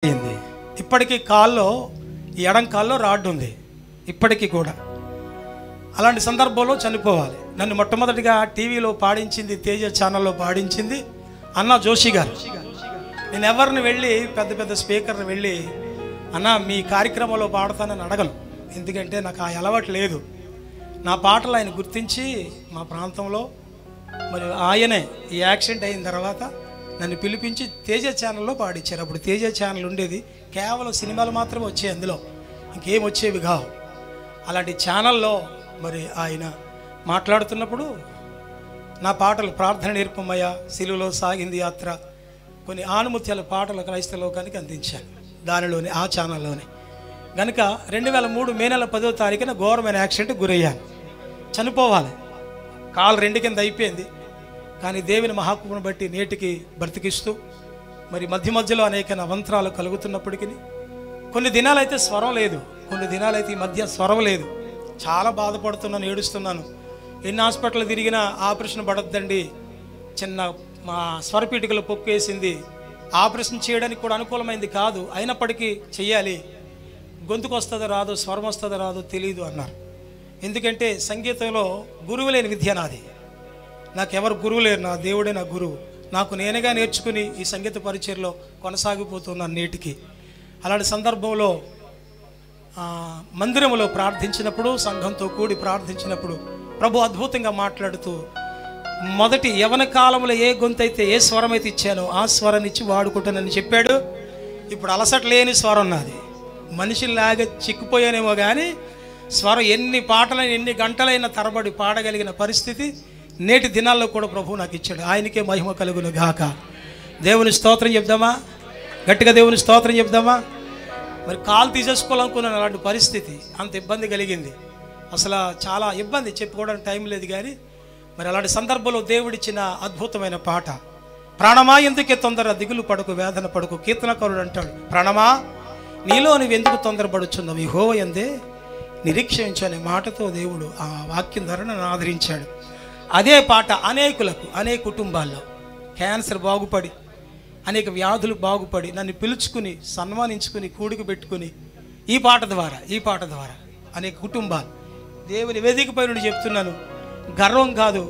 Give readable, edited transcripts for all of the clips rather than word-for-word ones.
అయింది. ఇప్పటికీ కాల్లో ఈ ఎడం కాల్లో రాడ్ ఉంది ఇప్పటికీ కూడా. అలాంటి సందర్భంలో చనిపోవాలి. నన్ను మొట్టమొదటిగా టీవీలో పాడించింది, తేజ ఛానల్లో పాడించింది అన్నా జోషి గారు. నేను ఎవరిని వెళ్ళి పెద్ద పెద్ద స్పీకర్ని వెళ్ళి అన్నా మీ కార్యక్రమంలో పాడతానని అడగను, ఎందుకంటే నాకు ఆ అలవాటు లేదు. నా పాటలు ఆయన గుర్తించి మా ప్రాంతంలో మరి ఆయనే ఈ యాక్సిడెంట్ అయిన తర్వాత నన్ను పిలిపించి తేజ ఛానల్లో పాడించారు. అప్పుడు తేజ ఛానల్ ఉండేది, కేవలం సినిమాలు మాత్రమే వచ్చాయి, అందులో ఇంకేం వచ్చేవి కావు. అలాంటి ఛానల్లో మరి ఆయన మాట్లాడుతున్నప్పుడు నా పాటలు ప్రార్థన నేర్పమయ్య, సిలువలో సాగింది యాత్ర, కొన్ని ఆనుమత్యాల పాటలు క్రైస్తవ లోకానికి అందించాను దానిలోనే, ఆ ఛానల్లోనే. కనుక 2003 మే నెల 10వ తారీఖున ఘోరమైన యాక్సిడెంట్ గురయ్యాను. చనిపోవాలి, కాలు 2 కింద అయిపోయింది. కానీ దేవుని మహాకృపను బట్టి నేటికి బ్రతికిస్తూ మరి మధ్య మధ్యలో అనేక అవంతరాలు కలుగుతున్నప్పటికీ కొన్ని దినాలైతే స్వరం లేదు, కొన్ని దినాలైతే ఈ మధ్య స్వరం లేదు. చాలా బాధపడుతున్నాను, ఏడుస్తున్నాను. ఎన్ని హాస్పిటల్ తిరిగినా ఆపరేషన్ పడొద్దండి, చిన్న మా స్వరపీఠికలో పొక్కేసింది, ఆపరేషన్ చేయడానికి కూడా అనుకూలమైంది కాదు, అయినప్పటికీ చెయ్యాలి, గొంతుకు వస్తుందో రాదో, స్వరం వస్తుందో రాదో తెలియదు అన్నారు. ఎందుకంటే సంగీతంలో గురువు లేని విద్య నాది, నాకెవరు గురువు లేరు, నా దేవుడే నా గురువు. నాకు నేనుగా నేర్చుకుని ఈ సంగీత పరిచయలో కొనసాగిపోతున్నాను నేటికి. అలాంటి సందర్భంలో మందిరంలో ప్రార్థించినప్పుడు, సంఘంతో కూడి ప్రార్థించినప్పుడు ప్రభు అద్భుతంగా మాట్లాడుతూ, మొదటి యవన కాలంలో ఏ గొంతు అయితే, ఏ స్వరం అయితే ఇచ్చానో ఆ స్వరాన్ని ఇచ్చి వాడుకుంటానని చెప్పాడు. ఇప్పుడు అలసట లేని స్వరం నాది, మనిషిలాగా చిక్కిపోయానేమో కానీ స్వరం ఎన్ని పాటలైనా ఎన్ని గంటలైనా తరబడి పాడగలిగిన పరిస్థితి నేటి దినాల్లో కూడా ప్రభువు నాకు ఇచ్చాడు. ఆయనకే మహిమ కలుగును గాక. దేవుని స్తోత్రం చెప్దామా, గట్టిగా దేవుని స్తోత్రం చెప్దామా. మరి కాలు తీసేసుకోవాలనుకున్నాను, అలాంటి పరిస్థితి, అంత ఇబ్బంది కలిగింది, అసలు చాలా ఇబ్బంది, చెప్పుకోవడానికి టైం లేదు. కానీ మరి అలాంటి సందర్భంలో దేవుడిచ్చిన అద్భుతమైన పాట, ప్రాణమా ఎందుకే తొందర దిగులు పడుకు వేదన పడుకు. కీర్తనకారుడు అంటాడు, ప్రాణమా నీలో నువ్వు ఎందుకు తొందరపడుచున్నావు, యెహోవా యందే నిరీక్షించు అనే మాటతో దేవుడు ఆ వాక్యం ద్వారా నన్ను ఆదరించాడు. అదే పాట అనేకులకు, అనేక కుటుంబాల్లో క్యాన్సర్ బాగుపడి, అనేక వ్యాధులు బాగుపడి నన్ను పిలుచుకుని సన్మానించుకుని కూడికి పెట్టుకుని ఈ పాట ద్వారా అనేక కుటుంబాలు దేవుని వేదికపై నుండి చెప్తున్నాను, గర్వం కాదు,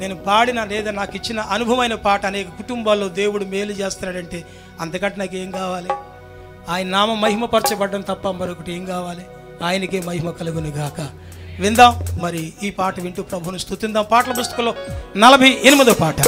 నేను పాడిన లేదా నాకు ఇచ్చిన అనుభవమైన పాట అనేక కుటుంబాల్లో దేవుడు మేలు చేస్తున్నాడంటే అంతకంటే నాకు ఏం కావాలి? ఆయన నామ మహిమపరచబడ్డం తప్ప మరొకటి ఏం కావాలి? ఆయనకే మహిమ కలుగును గాక. విందాం మరి ఈ పాట వింటూ ప్రభువుని స్తుతిందాం. పాటల పుస్తకంలో 48వ పాట.